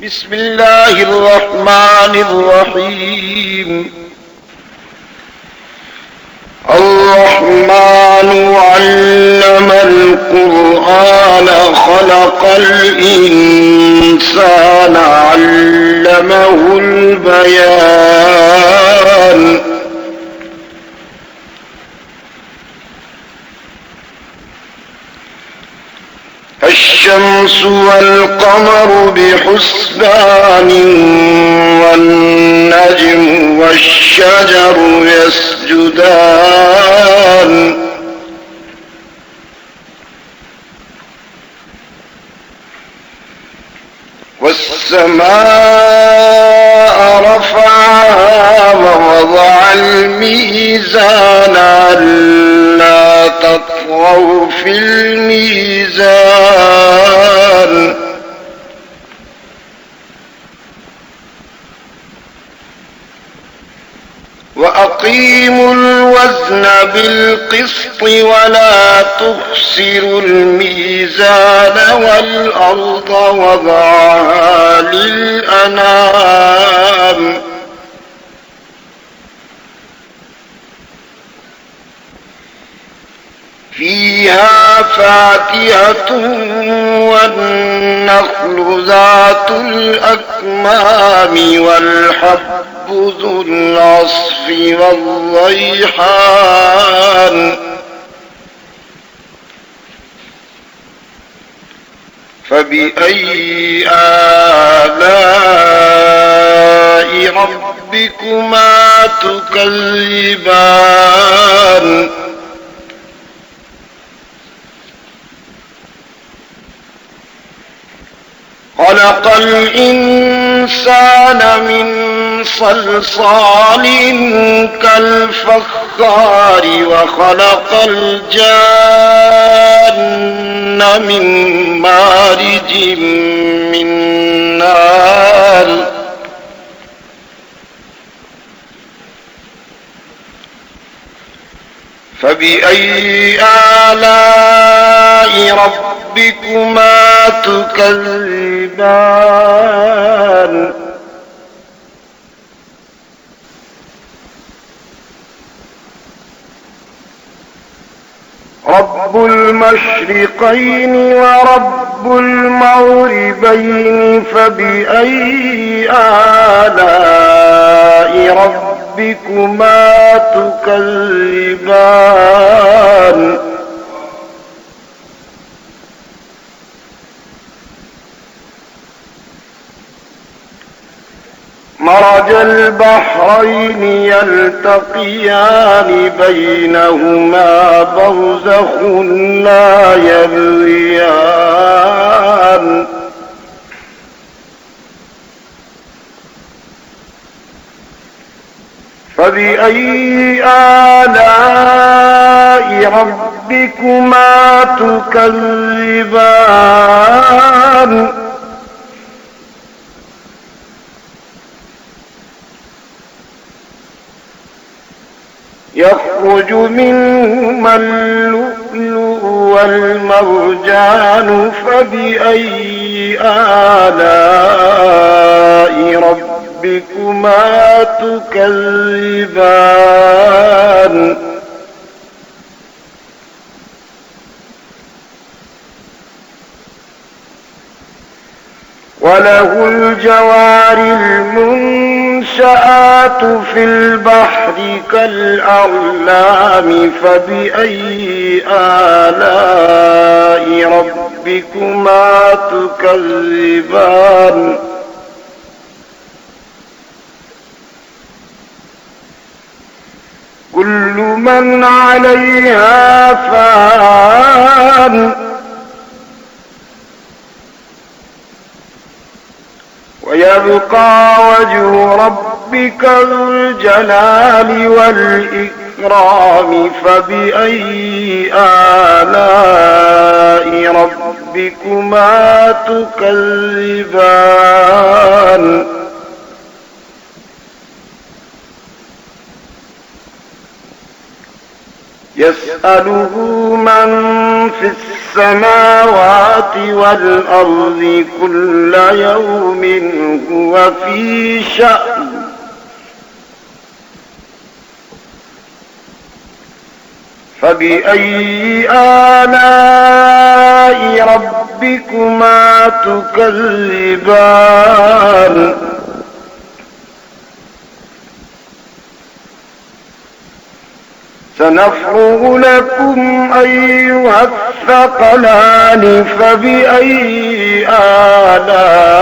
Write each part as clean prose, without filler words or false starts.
بسم الله الرحمن الرحيم. الرحمن علم القرآن خلق الإنسان علمه البيان الشمس والقمر بحسبان والنجم والشجر يسجدان والسماء رفعها ووضع الميزان ألا تطغوا في الميزان وأقيموا الوزن بالقسط ولا تخسروا الميزان والأرض وضعها للأنام فيها فاكهة والنخل ذات الأكمام والحب ذو العصف والريحان فبأي آلاء ربكما تكذبان خلق الإنسان من صلصال كالفخار وخلق الجان من مارج من نار فبأي آلاء ربكما تكذبان رب المشرقين ورب المغربين فبأي آلاء ربكما تكذبان مرج البحرين يلتقيان بينهما برزخ لا يبغيان فبأي آلاء ربكما تكذبان يخرج منهما اللؤلؤ والمرجان فبأي آلاء ربكما تكذبان وله الجوار المنشآت في البحر كالأعلام فبأي آلاء ربكما تكذبان كل من عليها فان ويبقى وجه ربك ذو الجلال والإكرام فبأي آلاء ربكما تكذبان يسأله من في السماوات والأرض كل يوم هو في شأن فبأي آلاء ربكما تكذبان سنفرغ لكم أيها الثقلان فبأي آلاء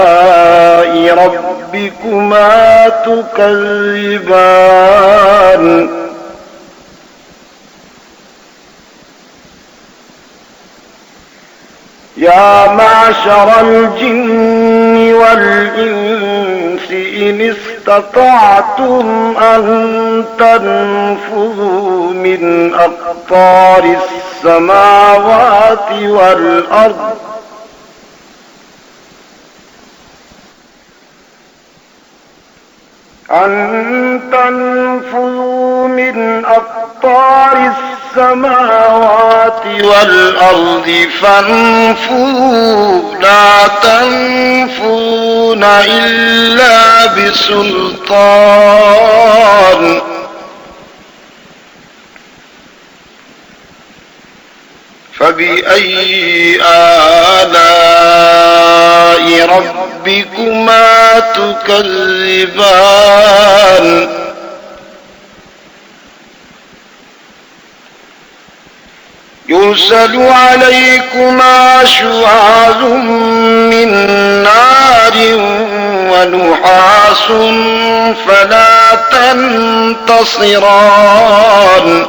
ربكما تكذبان يا معشر الجن والإنس إن استطعتم أن تنفذوا من أقطار السماوات والأرض فانفذوا لا تنفذون إلا بسلطان فبأي آلاء ربكما تكذبان يرسل عليكما شواظ من نار ونحاس فلا تنتصران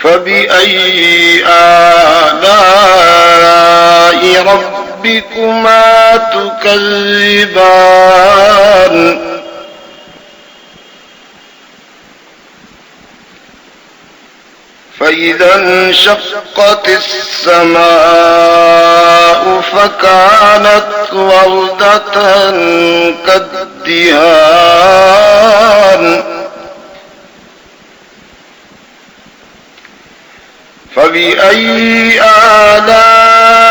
فبأي آلاء ربكما تكذبان فإذا انشقت السماء فكانت وردة كالدهان فبأي آلاء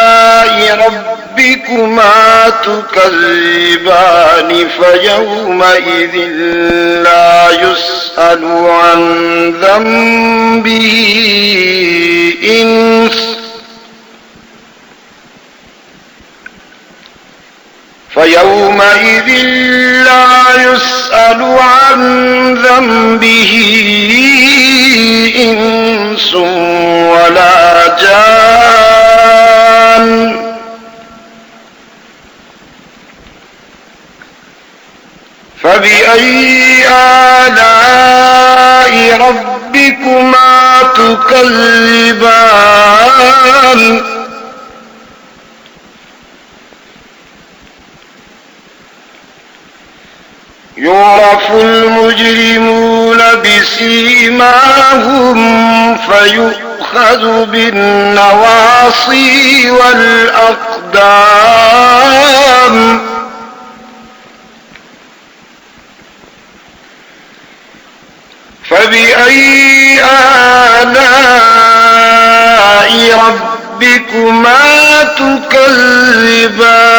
ربكما تكذبان فيومئذ لا يسأل عن ذنبه إنس فيومئذ لا يسأل عن ذنبه إنس ولا جان فبأي آلاء ربكما تكذبان يعرف المجرمون بسيماهم فيؤخذ بالنواصي والأقدام فبأي آلاء ربكما تكذبان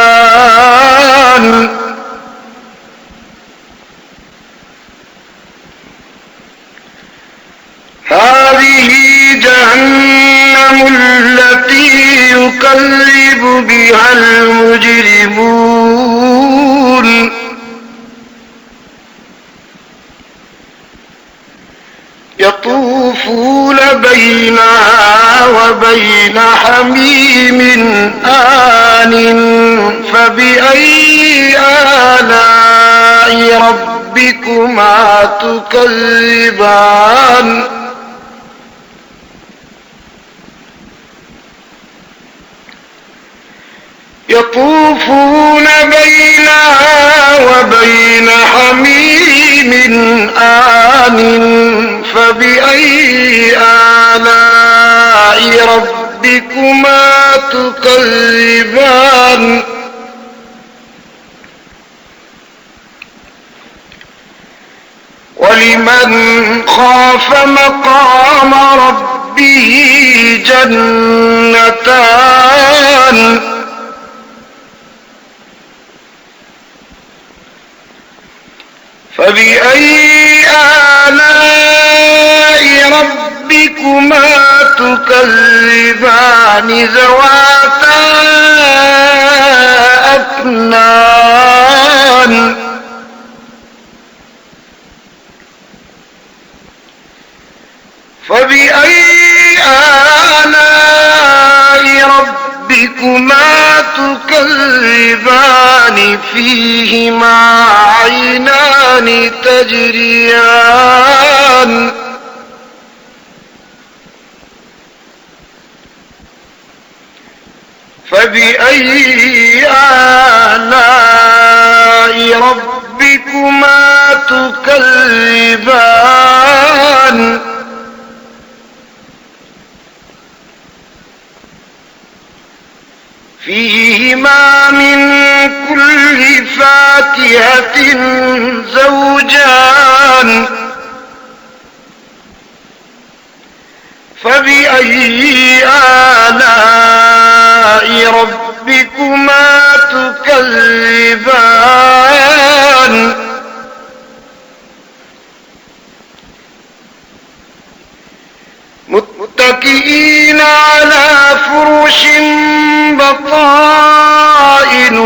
هذه جهنم التي يكذب بها المجرمون يطوفون بينها وبين حميم آن فبأي آلاء ربكما تكذبان يطوفون بينها وبين حميم آن فبأي آلاء ربكما تكذبان ولمن خاف مقام ربه جنتان فبأي آلاء ربكما تكذبان ذواتا أفنان فبأي آلاء ربكما تكذبان فيهما عينان تجريان فبأي آلاء ربكما تكذبان فيهما من كل فاكهة زوجان فبأي آلاء ربكما تكذبان متكئين على فرش بطائنها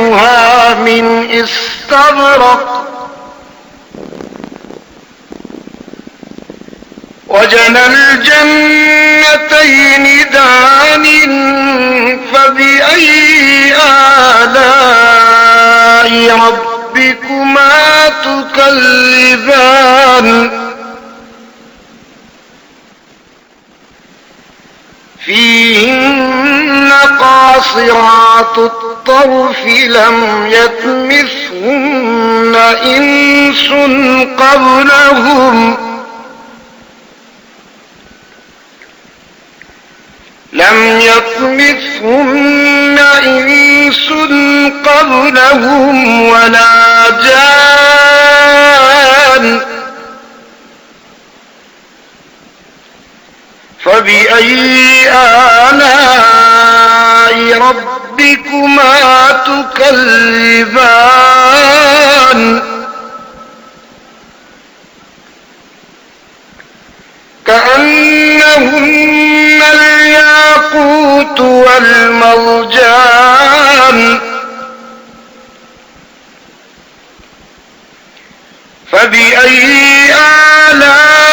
من استبرق وجنى الجنتين دان فبأي آلاء ربكما تكذبان فيهن قاصرات الطرف لم يطمثهن إنس قبلهم ولا جان فبأي آلاء ربكما تكذبان كأنهن الياقوت والمرجان فبأي آلاء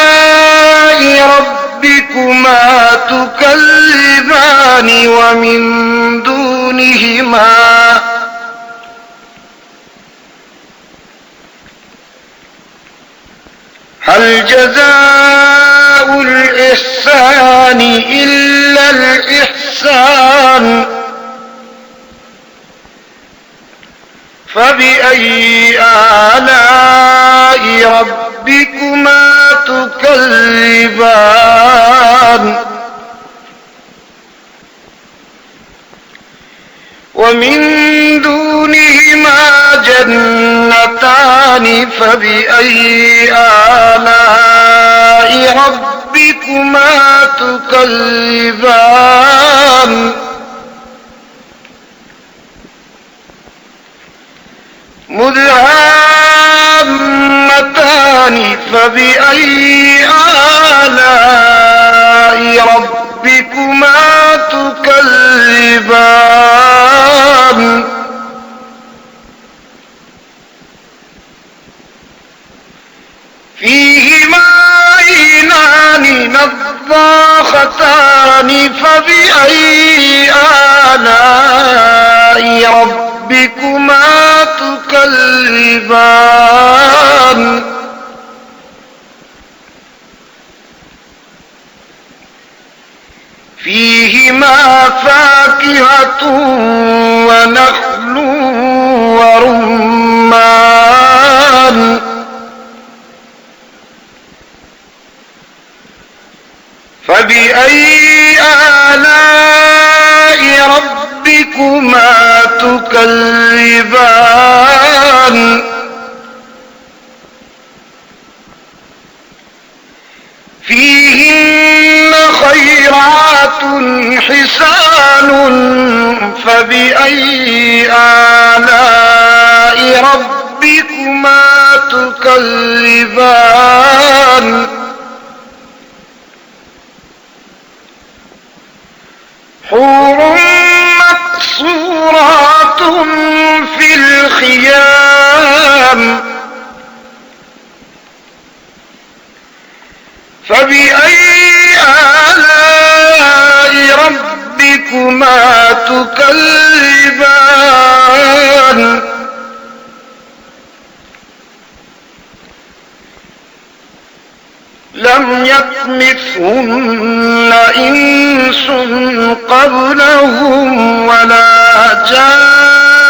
ربكما تكذبان ومن دونهما هل جزاء الإحسان إلا الإحسان فبأي آلاء ربكما تكذبان ومن دونهما جنتان فبأي آلاء ربكما تكذبان مدهامتان فبأي آلاء ربكما تكذبان فيهما عينان نضاختان فبأي آلاء ربكما تكذبان فيهما فاكهة ونخل ورمان فبأي آلاء ربكما تكذبان حسان فبأي آلاء ربكما تكذبان حور مقصورات في الخيام فبأي آلاء ربكما تكذبان لم يطمثهن إنس قبلهم ولا جان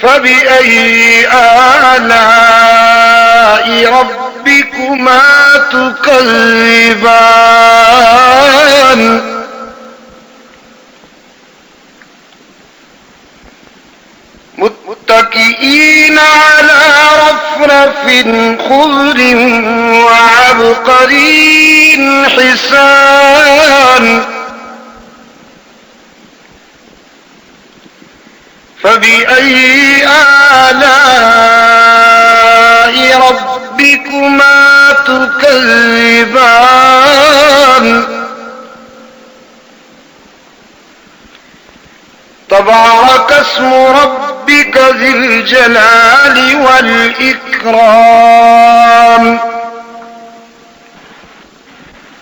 فبأي آلاء ربكما تكذبان متكئين على رفرف خضر وعبقري حسان فبأي آلاء ربكما تكذبان تبارك اسم ربك ذي الجلال والإكرام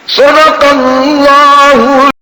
صدق الله